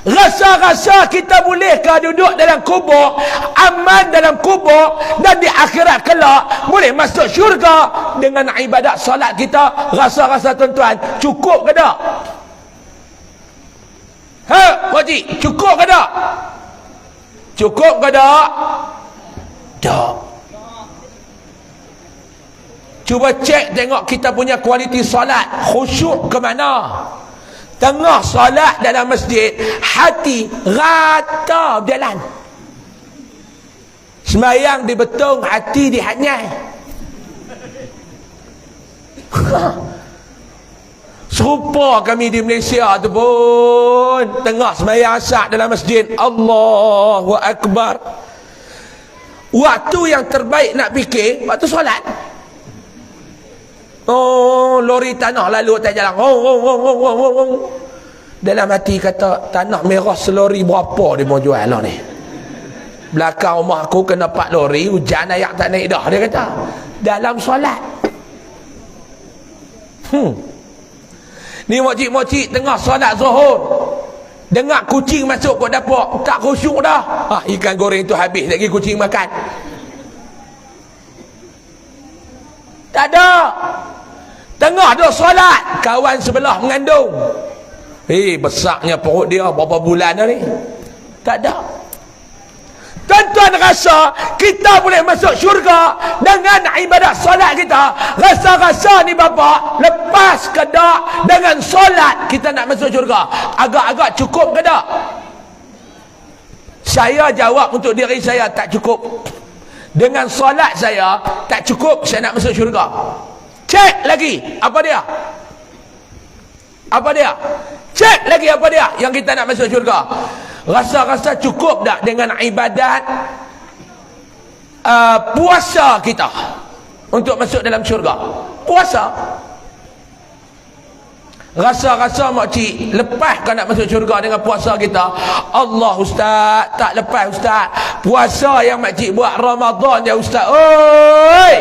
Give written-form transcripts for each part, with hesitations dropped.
Rasa-rasa kita bolehkah duduk dalam kubur, aman dalam kubur, dan di akhirat kelak boleh masuk syurga dengan ibadat solat kita? Rasa-rasa tuan-tuan cukup ke tak? Pakcik, cukup ke tak? Cukup ke tak? Tak. Cuba cek tengok kita punya kualiti solat, khusyuk ke mana? Tengah solat dalam masjid, hati rata berjalan. Sembayang di betung, hati di hanyai. Serupa kami di Malaysia tu pun. Tengah sembayang asar dalam masjid, Allahu Akbar. Waktu yang terbaik nak fikir, waktu solat. Oh, lori tanah lalu atas jalan. Dalam hati kata, tanah merah selori berapa dia mau jual lah ni. Belakang rumah aku kena 4 lori, hujan ayak tak naik dah, dia kata. Dalam solat. Ni mokcik-mokcik tengah solat zuhur, dengar kucing masuk ke dapur, tak khusyuk dah. Ikan goreng tu habis lagi kucing makan. Tak ada. Tengah duk solat, kawan sebelah mengandung. Besarnya perut dia, berapa bulan dah ni? Tak ada. Tuan-tuan rasa kita boleh masuk syurga dengan ibadat solat kita? Rasa-rasa ni bapa, lepas ke tak dengan solat kita nak masuk syurga? Agak-agak cukup ke tak? Saya jawab untuk diri saya, tak cukup. Dengan solat saya tak cukup saya nak masuk syurga. Cek lagi, apa dia? Apa dia? Cek lagi apa dia yang kita nak masuk syurga. Rasa-rasa cukup tak dengan ibadat puasa kita untuk masuk dalam syurga? Puasa. Rasa-rasa makcik lepas kan nak masuk syurga dengan puasa kita? Allah ustaz, tak lepas ustaz. Puasa yang makcik buat Ramadan ya ustaz. Oi,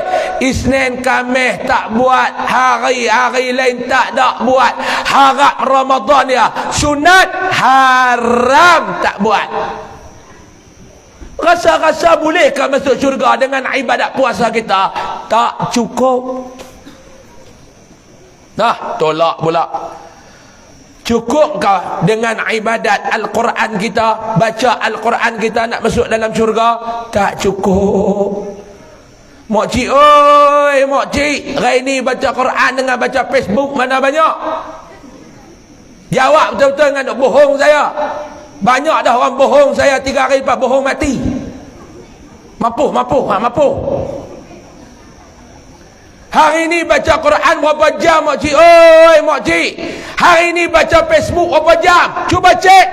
Isnin Khamis tak buat, hari-hari lain tak buat. Harap Ramadan ya, sunat haram tak buat. Rasa-rasa bolehkah masuk syurga dengan ibadat puasa kita? Tak cukup. Tolak pula. Cukupkah dengan ibadat Al-Quran kita, baca Al-Quran kita nak masuk dalam syurga? Tak cukup. Makcik, oi makcik, hari ni baca Quran dengan baca Facebook mana banyak? Jawab betul-betul dengan nak bohong saya. Banyak dah orang bohong saya, 3 hari lepas bohong mati. Mampu. Hari ni baca Quran berapa jam makcik? Oi makcik, hari ni baca Facebook berapa jam? Cuba cek.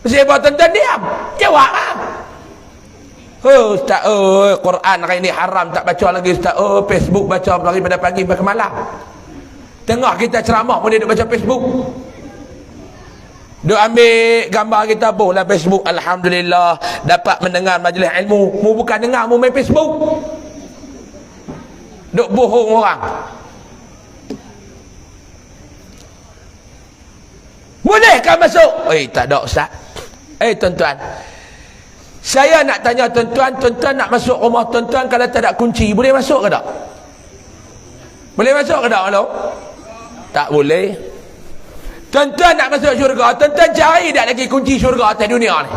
Mesti buat tuan-tuan diam. Jawab lah. Ustaz, Quran hari ni haram tak baca lagi ustaz. Facebook baca daripada pagi sampai ke malam. Tengah kita ceramah pun dia duk baca Facebook. Duk ambil gambar kita bohlah Facebook. Alhamdulillah dapat mendengar majlis ilmu. Mu bukan dengar, mu main Facebook. Duk bohong orang. Bolehkah masuk? Tak ada ustaz. Tuan-tuan, saya nak tanya tuan-tuan, tuan-tuan nak masuk rumah tuan-tuan kalau tak ada kunci, boleh masuk ke tak? Boleh masuk ke tak? Halo? Tak boleh. Tuan-tuan nak masuk syurga, tuan-tuan cari tak lagi kunci syurga atas dunia ni?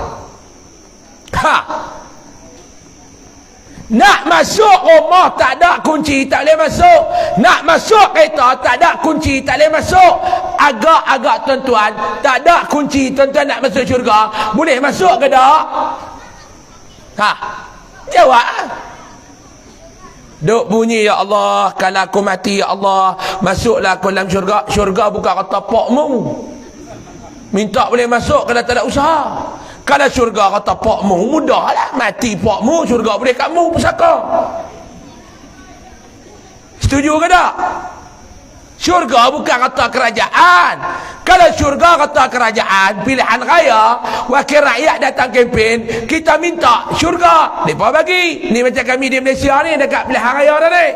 Nak masuk rumah tak ada kunci, tak boleh masuk. Nak masuk kereta tak ada kunci, tak boleh masuk. Agak-agak tuan-tuan, tak ada kunci, tuan-tuan nak masuk syurga, boleh masuk ke tak? Jawab. Duk bunyi, ya Allah, kalau aku mati ya Allah, masuklah aku dalam syurga. Syurga bukan kata pokmu. Minta boleh masuk kalau tak ada usaha. Kalau syurga kata pokmu, mudahlah. Mati pokmu, syurga boleh kamu pusaka. Setuju ke tak? Syurga bukan kata kerajaan. Kalau syurga kata kerajaan, pilihan raya, wakil rakyat datang kempen, kita minta syurga, mereka bagi. Ni macam kami di Malaysia ni, dekat pilihan raya dah ni.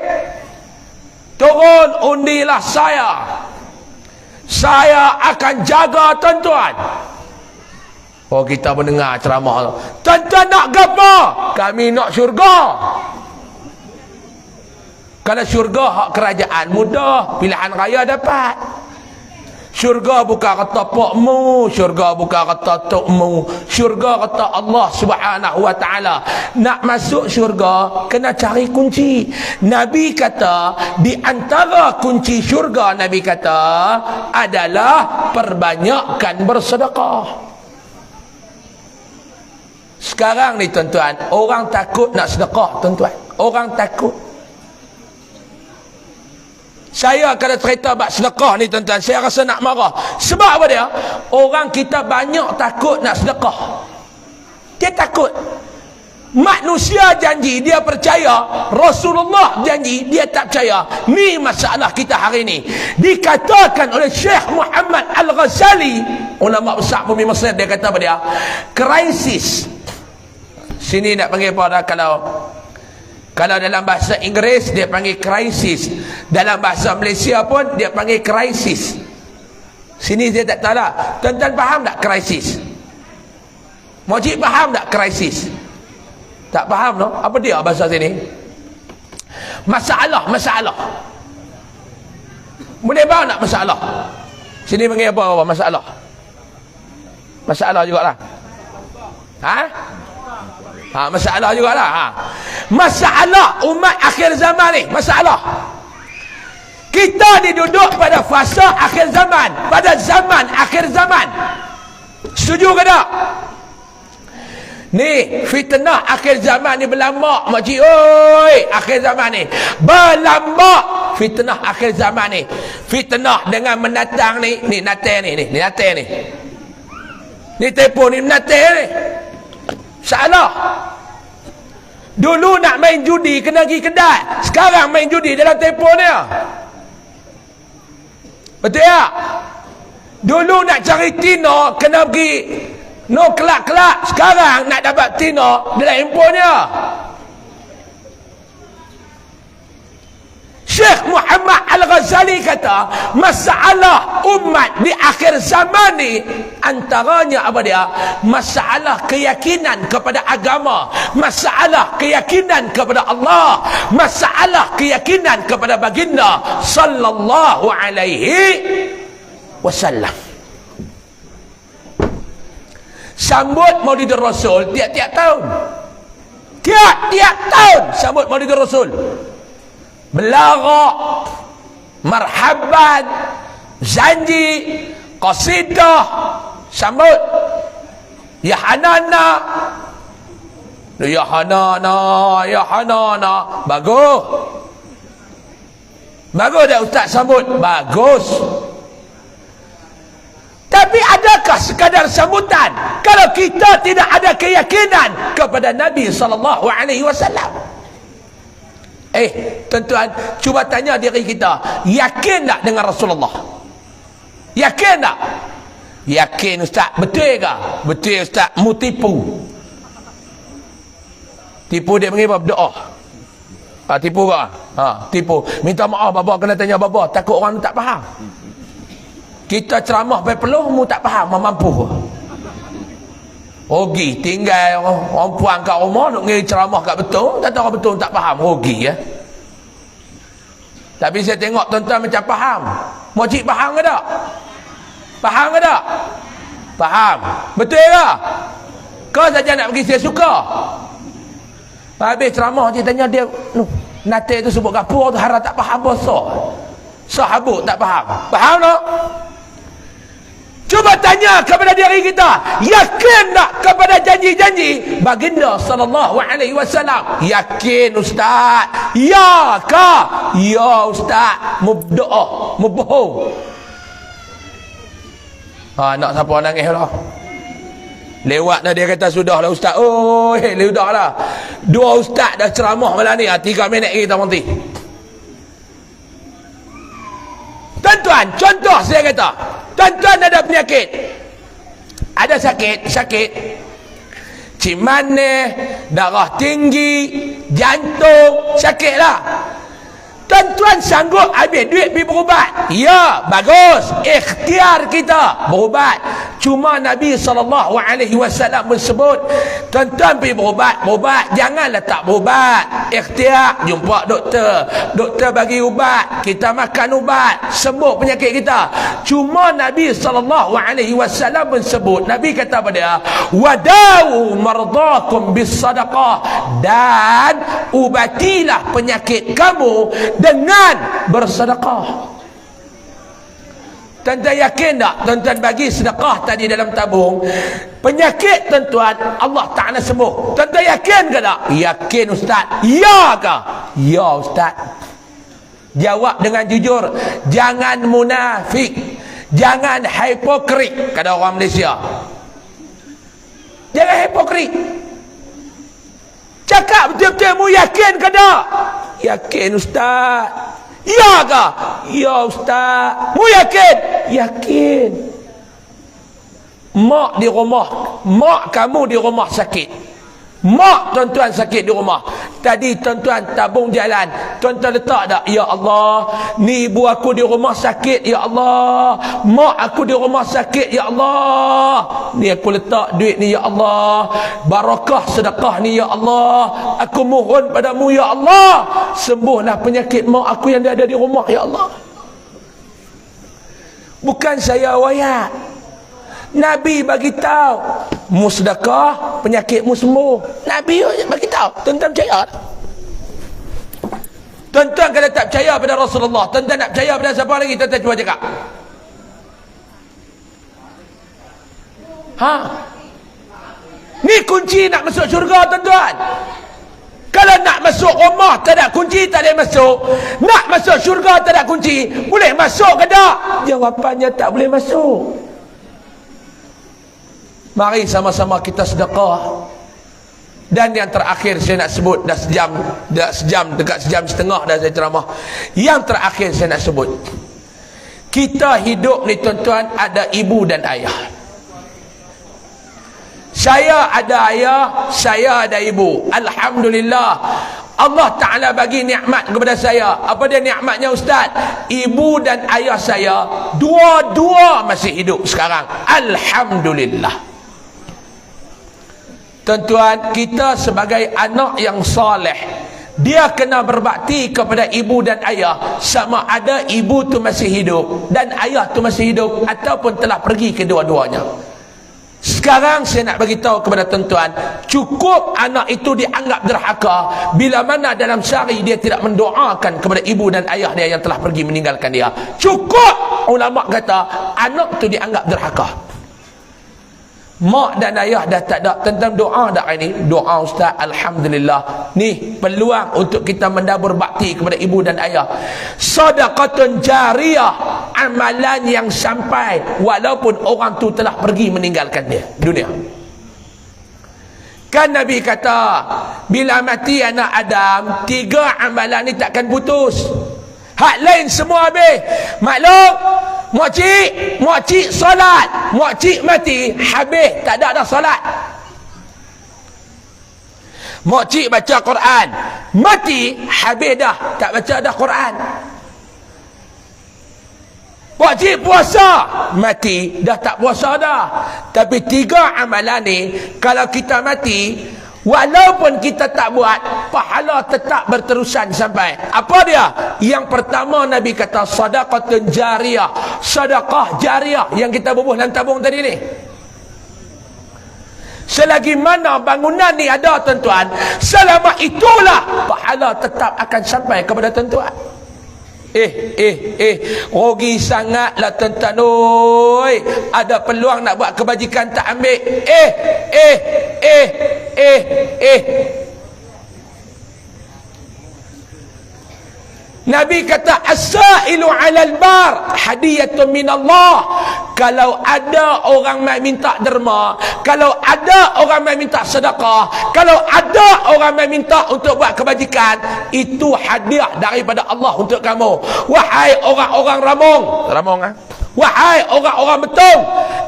Turun undilah saya Saya akan jaga tuan-tuan. Oh, kita mendengar ceramah. Tuan-tuan nak apa? Kami nak syurga. Kalau syurga hak kerajaan mudah, pilihan raya dapat. Syurga bukan kata pokmu, syurga bukan kata tokmu, syurga kata Allah Subhanahu wa taala. Nak masuk syurga kena cari kunci. Nabi kata di antara kunci syurga, Nabi kata adalah perbanyakkan bersedekah. Sekarang ni tuan-tuan, orang takut nak sedekah tuan-tuan. Orang takut. Saya kalau cerita bab sedekah ni tuan-tuan, saya rasa nak marah. Sebab apa dia? Orang kita banyak takut nak sedekah. Dia takut. Manusia janji dia percaya, Rasulullah janji dia tak percaya. Ni masalah kita hari ni. Dikatakan oleh Syekh Muhammad Al-Ghazali, ulama besar bumi Mesir, dia kata apa dia? Krisis. Sini nak panggil apa dah, kalau dalam bahasa Inggeris dia panggil krisis, dalam bahasa Malaysia pun dia panggil krisis. Sini dia tak tahu lah. Tuan-tuan faham tak krisis? Mojib faham tak krisis? Tak faham no? Apa dia bahasa sini? Masalah. Boleh faham tak masalah? Sini panggil apa masalah? Masalah jugalah. Masalah jugalah. Masalah umat akhir zaman ni, masalah. Kita duduk pada fasa akhir zaman, pada zaman akhir zaman. Setuju ke tak? Ni fitnah akhir zaman ni berlambak, makcik oi, akhir zaman ni berlambak. Fitnah akhir zaman ni, fitnah dengan menatang ni natal ni natal ni. Ni telefon ni natal ni. Salah. Dulu nak main judi kena pergi kedai. Sekarang main judi dalam telefon dia. Betul tak? Dulu nak cari tino kena pergi no kelak-kelak. Sekarang nak dapat tino dalam handphonenya. Syekh Muhammad Al-Ghazali kata masalah umat di akhir zaman ni antaranya apa dia? Masalah keyakinan kepada agama, masalah keyakinan kepada Allah, masalah keyakinan kepada baginda sallallahu alaihi wasallam. Sambut Maulid Rasul tiap-tiap tahun. Tiap-tiap tahun sambut Maulid Rasul. Belarak, marhaban, janji, qasidah, sambut. Ya Hanana, ya Hanana, ya Hanana. Bagus. Bagus dah ustaz sambut. Bagus. Tapi adakah sekadar sambutan kalau kita tidak ada keyakinan kepada Nabi sallallahu alaihi wasallam? Tuan-tuan, cuba tanya diri kita, yakin tak dengan Rasulullah? Yakin tak? Yakin ustaz, betul ke? Betul ustaz, mu tipu. Tipu dia panggil apa? Berdoa. Tipu ke? Tipu. Minta maaf bapa, kena tanya bapa, takut orang tak faham. Kita ceramah sampai peluh, mu tak faham, mampu. Rugi, tinggal orang puan kat rumah nak ngeri ceramah kat betul, kata orang betul tak faham, rugi ya. Tapi saya tengok tuan-tuan macam faham. Mojib faham ke tak? Faham ke tak? Faham. Betul ke? Kau saja nak pergi saya suka. Habis ceramah dia tanya dia, natal tu sebut kapur tu harap tak faham bahasa. Sahabut tak faham. Faham tak? Cuba tanya kepada diri kita, yakin tak kepada janji-janji baginda sallallahu alaihi wasallam? Yakin ustaz? Ya ke? Ya ustaz, mubdoa, mubohong. Nak siapa nangis lah. Lewat dah dia kata sudahlah ustaz. Oh, sudah lah. 2 ustaz dah ceramah malam ni, 3 minit kita berhenti. Tuan-tuan, contoh saya kata, tuan-tuan ada penyakit, ada sakit, cik manis, darah tinggi, jantung, sakit lah. Tuan-tuan sanggup ambil duit pergi berubat? Ya, bagus. Ikhtiar kita berubat. Cuma Nabi SAW sebut, tuan-tuan pergi berubat. Janganlah tak berubat. Ikhtiar, jumpa doktor. Doktor bagi ubat. Kita makan ubat. Sembuh penyakit kita. Cuma Nabi SAW sebut, Nabi kata pada dia, wadawu mardakum bis sadaqah. Dan ubatilah penyakit kamu dengan bersedekah. Tuan-tuan yakin tak? Tuan-tuan bagi sedekah tadi dalam tabung, penyakit tuan-tuan Allah Ta'ala sembuh. Tuan-tuan yakin ke tak? Yakin Ustaz. Ya ke? Ya Ustaz. Jawab dengan jujur. Jangan munafik, jangan hipokrit, kata orang Malaysia. Jangan hipokrit. Cakap betul-betul, mu yakin ke tak? Yakin Ustaz. Ya ke? Ya Ustaz. Mu yakin? Yakin. Mak di rumah, mak kamu di rumah sakit. Mak tuan-tuan sakit di rumah. Tadi tuan-tuan tabung jalan, tuan-tuan letak tak? Ya Allah, ni ibu aku di rumah sakit, ya Allah. Mak aku di rumah sakit, ya Allah. Ni aku letak duit ni, ya Allah. Barakah sedekah ni, ya Allah. Aku mohon padamu, ya Allah, sembuhlah penyakit mak aku yang ada di rumah, ya Allah. Bukan saya wayak. Nabi bagi tahu, mu sedekah, penyakitmu sembuh. Nabi bagi tahu. Tuan-tuan percaya? Tuan-tuan kalau tak percaya pada Rasulullah, tuan-tuan nak percaya pada siapa lagi? Tuan-tuan cuba cakap. Ha? Ni kunci nak masuk syurga, tuan-tuan. Kalau nak masuk rumah tak ada kunci, tak boleh masuk. Nak masuk syurga tak ada kunci, boleh masuk ke tak? Jawapannya tak boleh masuk. Mari sama-sama kita sedekah. Dan yang terakhir saya nak sebut, dah sejam, dekat sejam setengah dah saya ceramah. Yang terakhir saya nak sebut, kita hidup ni tuan-tuan ada ibu dan ayah. Saya ada ayah, saya ada ibu. Alhamdulillah, Allah Ta'ala bagi nikmat kepada saya. Apa dia nikmatnya Ustaz? Ibu dan ayah saya dua-dua masih hidup sekarang. Alhamdulillah. Tuan-tuan, kita sebagai anak yang soleh, dia kena berbakti kepada ibu dan ayah, sama ada ibu tu masih hidup dan ayah tu masih hidup ataupun telah pergi kedua-duanya. Sekarang saya nak bagi tahu kepada tuan-tuan, cukup anak itu dianggap derhaka bila mana dalam sehari dia tidak mendoakan kepada ibu dan ayah dia yang telah pergi meninggalkan dia. Cukup ulama kata anak itu dianggap derhaka. Mak dan ayah dah tak ada, tentang doa dah ini. Doa Ustaz, Alhamdulillah. Ni peluang untuk kita mendabur bakti kepada ibu dan ayah. Sedekatun jariyah, amalan yang sampai walaupun orang tu telah pergi meninggalkan dia dunia. Kan Nabi kata, bila mati anak Adam, 3 amalan ni takkan putus. Hak lain semua habis. Maklum, makcik solat, makcik mati, habis, tak ada dah solat. Makcik baca Quran, mati, habis dah, tak baca dah Quran. Makcik puasa, mati, dah tak puasa dah. Tapi 3 amalan ni, kalau kita mati, walaupun kita tak buat, pahala tetap berterusan sampai. Apa dia? Yang pertama Nabi kata sedekatun jariyah, sedekah jariah yang kita bubuh dalam tabung tadi ni. Selagi mana bangunan ni ada tuan-tuan, selama itulah pahala tetap akan sampai kepada tuan-tuan. Rugi sangatlah tuan-tuan. Oi, ada peluang nak buat kebajikan tak ambil. Nabi kata as-sa'ilu 'alal bar hadiyatun minallah. Kalau ada orang mai minta derma, kalau ada orang mai minta sedekah, kalau ada orang mai minta untuk buat kebajikan, itu hadiah daripada Allah untuk kamu. Wahai orang-orang ramong, wahai orang-orang betul,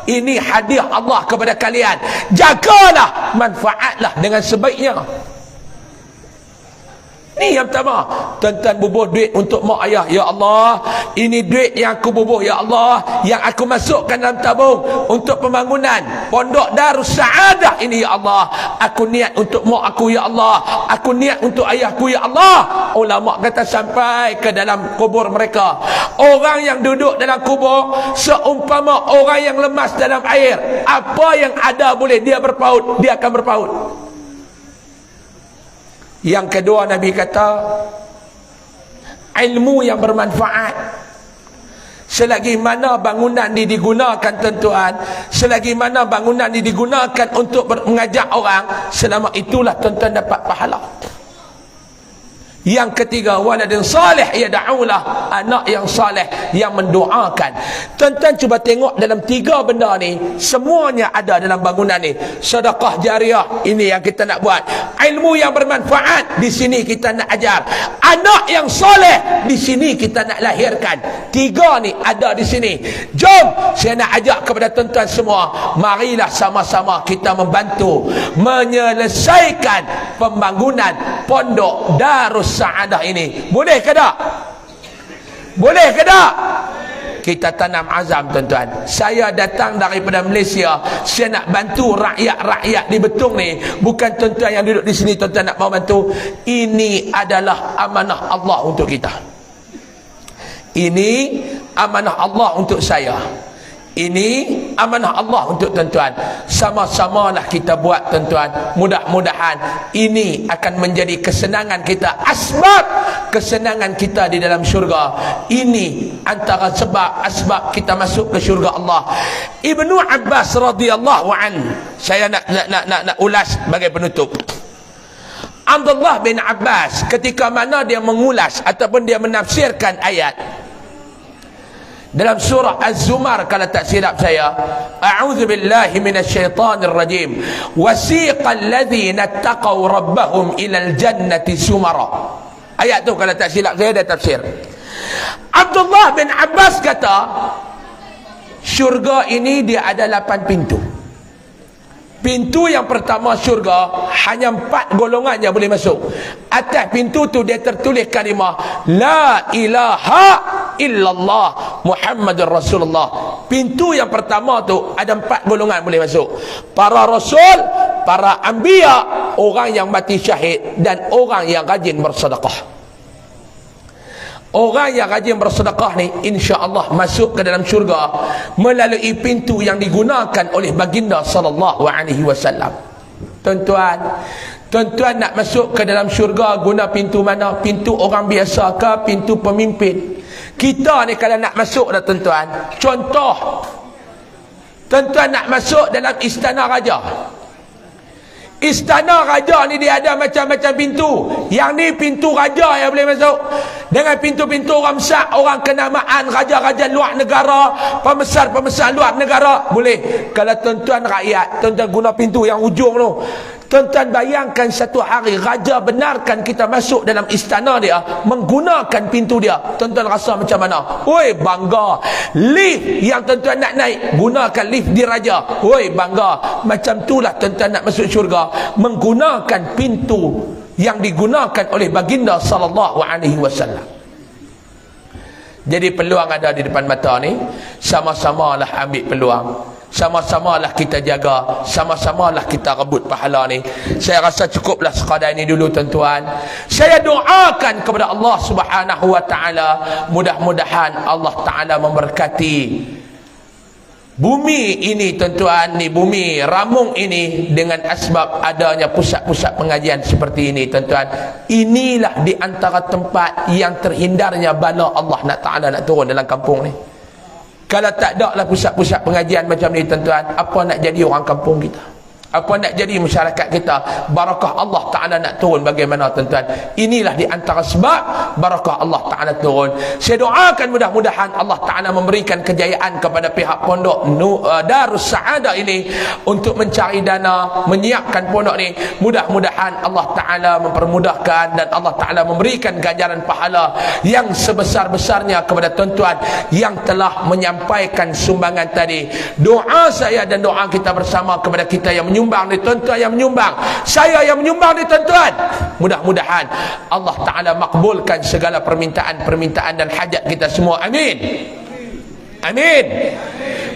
ini hadiah Allah kepada kalian. Jagalah, manfaatlah dengan sebaiknya. Ni yang pertama. Tuan-tuan bubuh duit untuk mak ayah. Ya Allah, ini duit yang aku bubuh. Ya Allah, yang aku masukkan dalam tabung untuk pembangunan Pondok Darus Saadah ini. Ya Allah, aku niat untuk mak aku. Ya Allah, aku niat untuk ayahku. Ya Allah. Ulama kata sampai ke dalam kubur mereka, orang yang duduk dalam kubur seumpama orang yang lemas dalam air. Apa yang ada boleh dia berpaut, dia akan berpaut. Yang kedua, Nabi kata ilmu yang bermanfaat. Selagi mana bangunan ini digunakan tuan-tuan, selagi mana bangunan ini digunakan untuk mengajak orang, selama itulah tuan-tuan dapat pahala. Yang ketiga, waladin salih yad'ulah, anak yang saleh yang mendoakan. Tuan-tuan cuba tengok dalam tiga benda ni, semuanya ada dalam bangunan ni. Sedekah jariah, ini yang kita nak buat. Ilmu yang bermanfaat, di sini kita nak ajar. Anak yang soleh, di sini kita nak lahirkan. Tiga ni ada di sini. Jom, saya nak ajak kepada tuan-tuan semua, marilah sama-sama kita membantu menyelesaikan pembangunan Pondok Darus Saadah ini. Boleh ke tak? Boleh ke tak? Kita tanam azam tuan-tuan. Saya datang daripada Malaysia, saya nak bantu rakyat-rakyat di Betong ni. Bukan tuan-tuan yang duduk di sini tuan-tuan nak mau bantu. Ini adalah amanah Allah untuk kita. Ini amanah Allah untuk saya. Ini amanah Allah untuk tuan-tuan. Sama-samalah kita buat tuan-tuan. Mudah-mudahan ini akan menjadi kesenangan kita, asbab kesenangan kita di dalam syurga. Ini antara asbab kita masuk ke syurga Allah. Ibnu Abbas radhiyallahu an, saya nak ulas sebagai penutup. Abdullah bin Abbas ketika mana dia mengulas ataupun dia menafsirkan ayat dalam surah Az-Zumar, kalau tak silap saya, a'udzubillahi minasyaitanir rajim, wasiqal ladzina taqaw rabbahum ilal jannati sumara. Ayat tu kalau tak silap saya dah tafsir. Abdullah bin Abbas kata, syurga ini dia ada 8 pintu. Pintu yang pertama syurga, hanya 4 golongan yang boleh masuk. Atas pintu tu dia tertulis kalimah La ilaha illallah Muhammadur Rasulullah. Pintu yang pertama tu ada 4 golongan boleh masuk. Para rasul, para anbiya, orang yang mati syahid, dan orang yang rajin bersedekah. Orang yang rajin bersedekah ni insya-Allah masuk ke dalam syurga melalui pintu yang digunakan oleh baginda sallallahu alaihi wasallam. Tuan-tuan nak masuk ke dalam syurga guna pintu mana? Pintu orang biasa ke pintu pemimpin? Kita ni kalau nak masuk dah tuan-tuan, contoh tuan-tuan nak masuk dalam istana raja. Istana raja ni dia ada macam-macam pintu. Yang ni pintu raja yang boleh masuk. Dengan pintu-pintu orang besar, orang kenamaan, raja-raja luar negara, pembesar-pembesar luar negara, boleh. Kalau tuan-tuan rakyat, tuan-tuan guna pintu yang ujung tu, tuan-tuan bayangkan satu hari raja benarkan kita masuk dalam istana dia menggunakan pintu dia, tuan-tuan rasa macam mana? Oi, bangga. Lift yang tuan-tuan nak naik, gunakan lift di raja. Oi, bangga. Macam itulah tuan-tuan nak masuk syurga menggunakan pintu yang digunakan oleh baginda sallallahu alaihi wasallam. Jadi peluang ada di depan mata ni, sama-samalah ambil peluang. Sama-samalah kita jaga, sama-samalah kita rebut pahala ni. Saya rasa cukuplah sekadar ini dulu tuan-tuan. Saya doakan kepada Allah Subhanahu wa taala, mudah-mudahan Allah taala memberkati bumi ini tuan-tuan, ni bumi Ramung ini dengan asbab adanya pusat-pusat pengajian seperti ini tuan-tuan. Inilah di antara tempat yang terhindarnya bala Allah Taala nak turun dalam kampung ni. Kalau tak ada lah pusat-pusat pengajian macam ni tuan-tuan, apa nak jadi orang kampung kita? Apa nak jadi masyarakat kita? Barakah Allah Ta'ala nak turun bagaimana tuan-tuan? Inilah di antara sebab barakah Allah Ta'ala turun. Saya doakan mudah-mudahan Allah Ta'ala memberikan kejayaan kepada pihak Pondok Darus Saadah ini untuk mencari dana, menyiapkan pondok ni. Mudah-mudahan Allah Ta'ala mempermudahkan dan Allah Ta'ala memberikan ganjaran pahala yang sebesar-besarnya kepada tuan-tuan yang telah menyampaikan sumbangan tadi. Doa saya dan doa kita bersama kepada kita yang menyumbang menyumbang ni, tuan-tuan yang menyumbang, saya yang menyumbang ni tuan-tuan. Mudah-mudahan Allah Ta'ala makbulkan segala permintaan-permintaan dan hajat kita semua. Amin. Amin.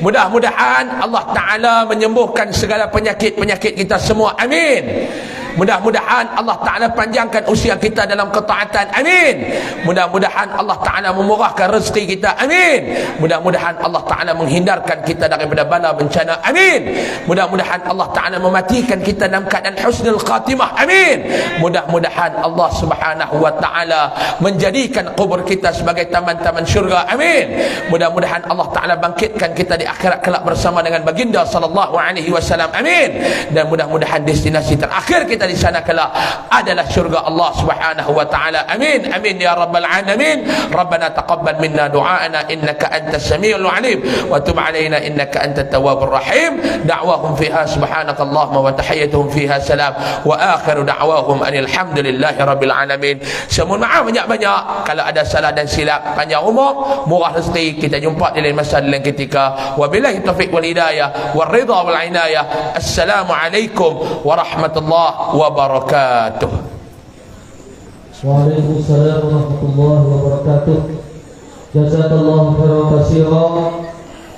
Mudah-mudahan Allah Ta'ala menyembuhkan segala penyakit-penyakit kita semua. Amin. Mudah-mudahan Allah Ta'ala panjangkan usia kita dalam ketaatan. Amin. Mudah-mudahan Allah Ta'ala memurahkan rezeki kita. Amin. Mudah-mudahan Allah Ta'ala menghindarkan kita daripada bala bencana. Amin. Mudah-mudahan Allah Ta'ala mematikan kita dalam keadaan husnul khatimah. Amin. Mudah-mudahan Allah Subhanahu wa Ta'ala menjadikan kubur kita sebagai taman-taman syurga. Amin. Mudah-mudahan Allah Ta'ala bangkitkan kita di akhirat kelak bersama dengan baginda sallallahu alaihi wasallam. Amin. Dan mudah-mudahan destinasi terakhir kita di sana kelak adalah syurga Allah Subhanahu wa Ta'ala. Amin. Amin ya rabbal alamin. Rabbana taqabbal minna du'aana innaka antas samiul alim wa tub alaina innaka antat tawwabur rahim. Da'wahum fiha subhanakallahumma wa tahiyyatuhum fiha salam wa akhiru da'wahum anil hamdulillahi rabbil alamin. Semohon maaf banyak-banyak kalau ada salah dan silap. Panjang umur, murah rezeki. Kita jumpa di lain masa, di lain ketika. Wabillahi taufiq wal hidayah wal ridha wal inayah. Assalamualaikum warahmatullahi wabarakatuh. Waalaikumsalam warahmatullahi wabarakatuh. Jazakallahu khairan katsiran.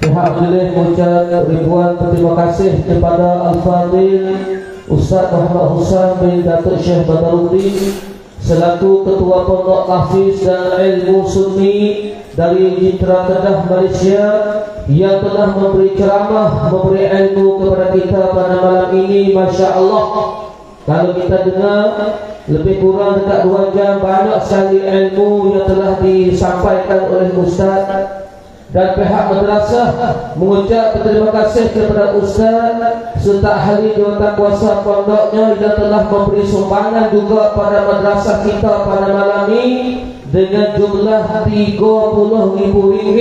Pihak majlis mengucap ribuan terima kasih kepada Al-Fadhil Ustaz Muhammad Husain bin Datuk Syekh Badaruddin selaku Ketua Pondok Tahfiz dan Ilmu Sunni dari Jitra Kedah, Malaysia, yang telah memberi ceramah, memberi ilmu kepada kita pada malam ini. Masya Allah, kalau kita dengar lebih kurang dekat 2 jam, banyak sekali ilmu yang telah disampaikan oleh Ustaz. Dan pihak madrasah mengucap terima kasih kepada Ustaz serta ahli jawatan kuasa pondoknya yang telah memberi sumbangan juga pada madrasah kita pada malam ini dengan jumlah RM30,000,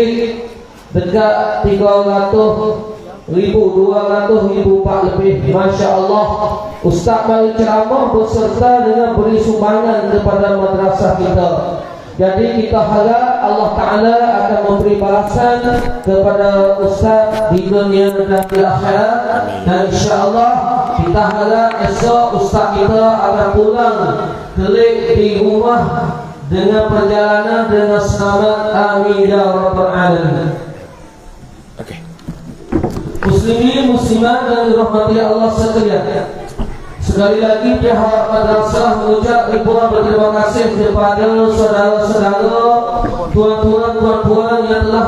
dekat 300,000, 200,000 lebih. Masya Allah, Ustaz mari ceramah berserta dengan beri sumbangan kepada madrasah kita. Jadi kita harap Allah Ta'ala akan memberi balasan kepada Ustaz di dunia dan di akhirat. Dan insyaAllah kita harap esok Ustaz kita akan pulang kelik di rumah dengan perjalanan dengan selamat. Amin ya rabbal alamin. Muslimin muslimat dan dirahmati Allah sekalian, sekali lagi pihak madrasah mengucap ribuan berterima kasih kepada saudara-saudara, tuan-tuan, puan-puan yang telah